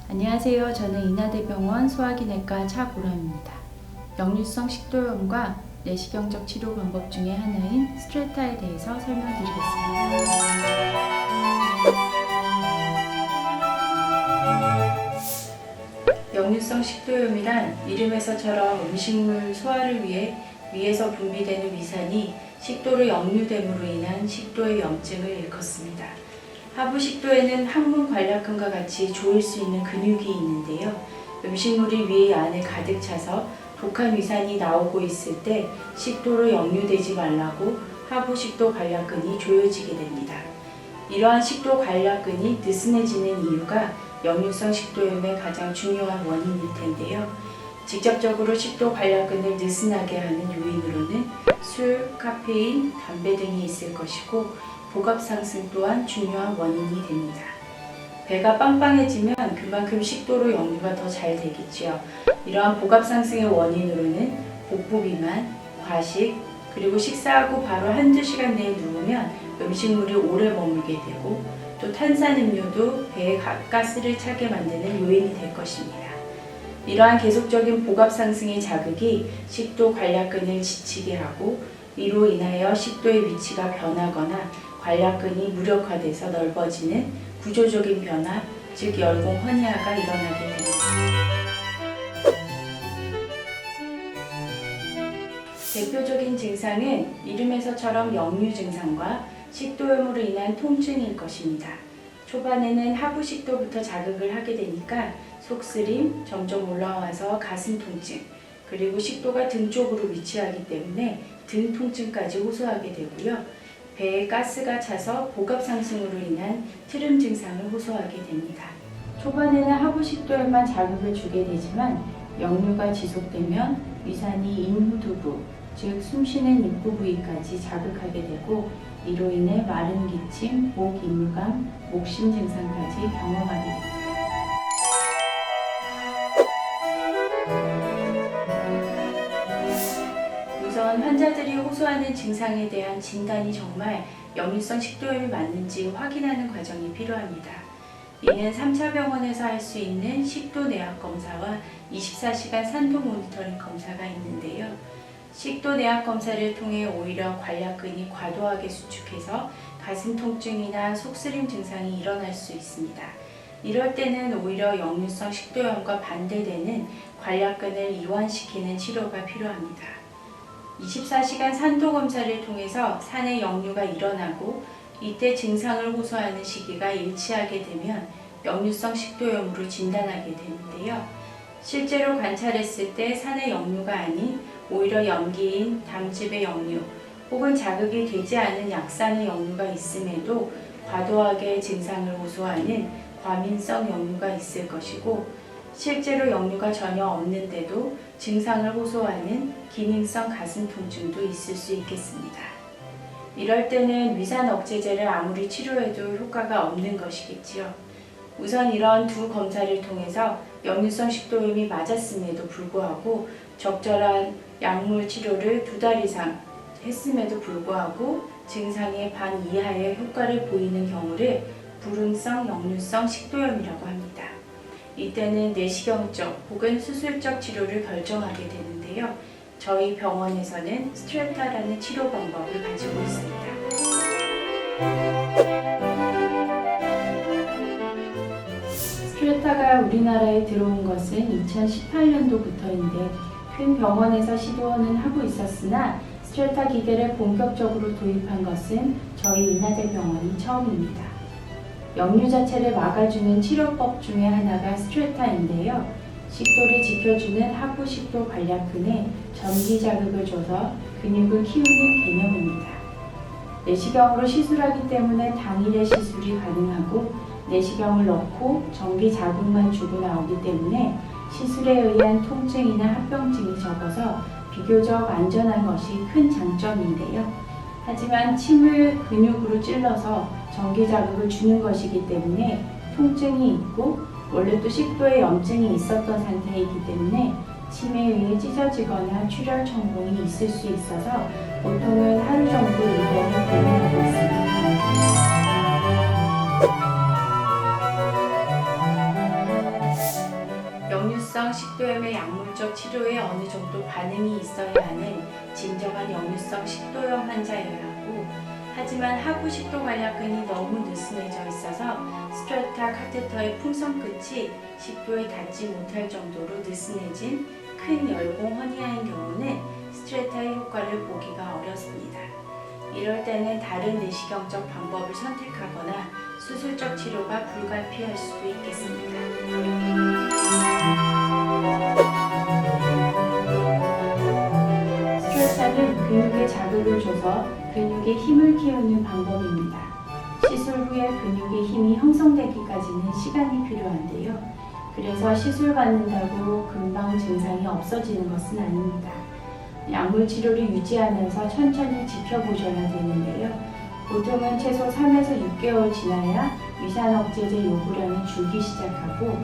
안녕하세요. 저는 인하대병원 소화기내과 차보람입니다. 역류성 식도염과 내시경적 치료 방법 중에 하나인 스트레타에 대해서 설명드리겠습니다. 역류성 식도염이란 이름에서처럼 음식물 소화를 위해 위에서 분비되는 위산이 식도로 역류됨으로 인한 식도의 염증을 일컫습니다. 하부 식도에는 항문 관략근과 같이 조일 수 있는 근육이 있는데요. 음식물이 위에 안에 가득 차서 독한 위산이 나오고 있을 때 식도로 역류되지 말라고 하부 식도 관략근이 조여지게 됩니다. 이러한 식도 관략근이 느슨해지는 이유가 역류성 식도염의 가장 중요한 원인일 텐데요. 직접적으로 식도 관략근을 느슨하게 하는 요인으로는 술, 카페인, 담배 등이 있을 것이고 복압 상승 또한 중요한 원인이 됩니다. 배가 빵빵해지면 그만큼 식도로 역류가 더 잘 되겠지요. 이러한 복압 상승의 원인으로는 복부 비만, 과식, 그리고 식사하고 바로 한두 시간 내에 누우면 음식물이 오래 머물게 되고 또 탄산음료도 배에 가스를 차게 만드는 요인이 될 것입니다. 이러한 계속적인 복압 상승의 자극이 식도 관략근을 지치게 하고 이로 인하여 식도의 위치가 변하거나 관략근이 무력화돼서 넓어지는 구조적인 변화, 즉 열공 허니아가 일어나게 됩니다. 대표적인 증상은 이름에서처럼 역류 증상과 식도염으로 인한 통증일 것입니다. 초반에는 하부 식도부터 자극을 하게 되니까 속쓰림, 점점 올라와서 가슴 통증, 그리고 식도가 등 쪽으로 위치하기 때문에 등 통증까지 호소하게 되고요. 배에 가스가 차서 복압 상승으로 인한 트름 증상을 호소하게 됩니다. 초반에는 하부 식도에만 자극을 주게 되지만 역류가 지속되면 위산이 인후두부, 즉 숨쉬는 입구 부위까지 자극하게 되고 이로 인해 마른 기침, 목 이물감, 목심 증상까지 경험하게 됩니다. 우선 환자들이 호소하는 증상에 대한 진단이 정말 역류성 식도염이 맞는지 확인하는 과정이 필요합니다. 이는 3차 병원에서 할 수 있는 식도 내압 검사와 24시간 산도 모니터링 검사가 있는데요. 식도 내압 검사를 통해 오히려 관략근이 과도하게 수축해서 가슴 통증이나 속쓰림 증상이 일어날 수 있습니다. 이럴 때는 오히려 역류성 식도염과 반대되는 관략근을 이완시키는 치료가 필요합니다. 24시간 산도 검사를 통해서 산의 역류가 일어나고 이때 증상을 호소하는 시기가 일치하게 되면 역류성 식도염으로 진단하게 되는데요. 실제로 관찰했을 때 산의 역류가 아닌 오히려 염기인 담즙의 역류 혹은 자극이 되지 않은 약산의 역류가 있음에도 과도하게 증상을 호소하는 과민성 역류가 있을 것이고 실제로 역류가 전혀 없는데도 증상을 호소하는 기능성 가슴 통증도 있을 수 있겠습니다. 이럴 때는 위산 억제제를 아무리 치료해도 효과가 없는 것이겠지요. 우선 이런 두 검사를 통해서 역류성 식도염이 맞았음에도 불구하고 적절한 약물 치료를 2달 이상 했음에도 불구하고 증상의 반 이하의 효과를 보이는 경우를 불응성 역류성 식도염이라고 합니다. 이때는 내시경적 혹은 수술적 치료를 결정하게 되는데요. 저희 병원에서는 스트레타라는 치료 방법을 가지고 있습니다. 스트레타가 우리나라에 들어온 것은 2018년도부터인데 큰 병원에서 시도는 하고 있었으나 스트레타 기계를 본격적으로 도입한 것은 저희 인하대병원이 처음입니다. 역류 자체를 막아주는 치료법 중에 하나가 스트레타인데요. 식도를 지켜주는 하부 식도 관략근에 전기 자극을 줘서 근육을 키우는 개념입니다. 내시경으로 시술하기 때문에 당일에 시술이 가능하고 내시경을 넣고 전기 자극만 주고 나오기 때문에 시술에 의한 통증이나 합병증이 적어서 비교적 안전한 것이 큰 장점인데요. 하지만 침을 근육으로 찔러서 전기 자극을 주는 것이기 때문에 통증이 있고 원래 또 식도에 염증이 있었던 상태이기 때문에 침에 의해 찢어지거나 출혈 첨봉이 있을 수 있어서 보통은 하루 정도 입원을 권유하고 있습니다. 역류성 식도염의 약물적 치료에 어느 정도 반응이 있어야 하는 진정한 역류성 식도염 환자여야 하고, 하지만 하부 식도 관략근이 너무 느슨해져 있어서 스트레타 카테터의 풍선 끝이 식도에 닿지 못할 정도로 느슨해진 큰 열공 허니아인 경우는 스트레타의 효과를 보기가 어렵습니다. 이럴 때는 다른 내시경적 방법을 선택하거나 수술적 치료가 불가피할 수도 있겠습니다. 스트레타는 근육에 자극을 줘서 근육에 힘을 키우는 방법입니다. 시술 후에 근육의 힘이 형성되기까지는 시간이 필요한데요. 그래서 시술 받는다고 금방 증상이 없어지는 것은 아닙니다. 약물 치료를 유지하면서 천천히 지켜보셔야 되는데요. 보통은 최소 3에서 6개월 지나야 위산 억제제 요구량이 줄기 시작하고,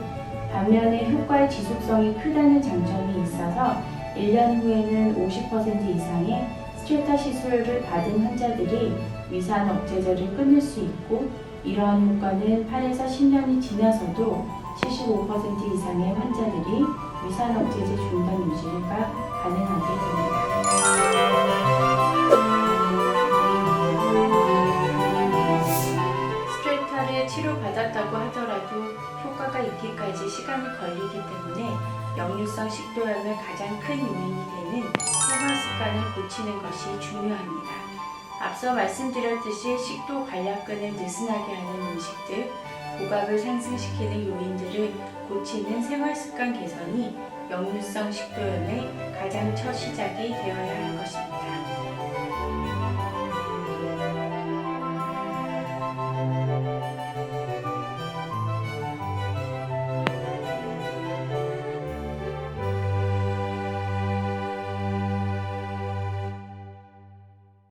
반면에 효과의 지속성이 크다는 장점이 있어서 1년 후에는 50% 이상의 스트레타 시술을 받은 환자들이 위산 억제제를 끊을 수 있고, 이러한 효과는 8에서 10년이 지나서도 75% 이상의 환자들이 위산 억제제 중단 유지가 가능하게 됩니다. 스트레타를 치료받았다고 하더라도 효과가 있기까지 시간이 걸리기 때문에 역류성 식도염의 가장 큰 요인이 되는 생활 습관을 고치는 것이 중요합니다. 앞서 말씀드렸듯이 식도 관략근을 느슨하게 하는 음식들, 고각을 상승시키는 요인들을 고치는 생활습관 개선이 역류성 식도염의 가장 첫 시작이 되어야 할 것입니다.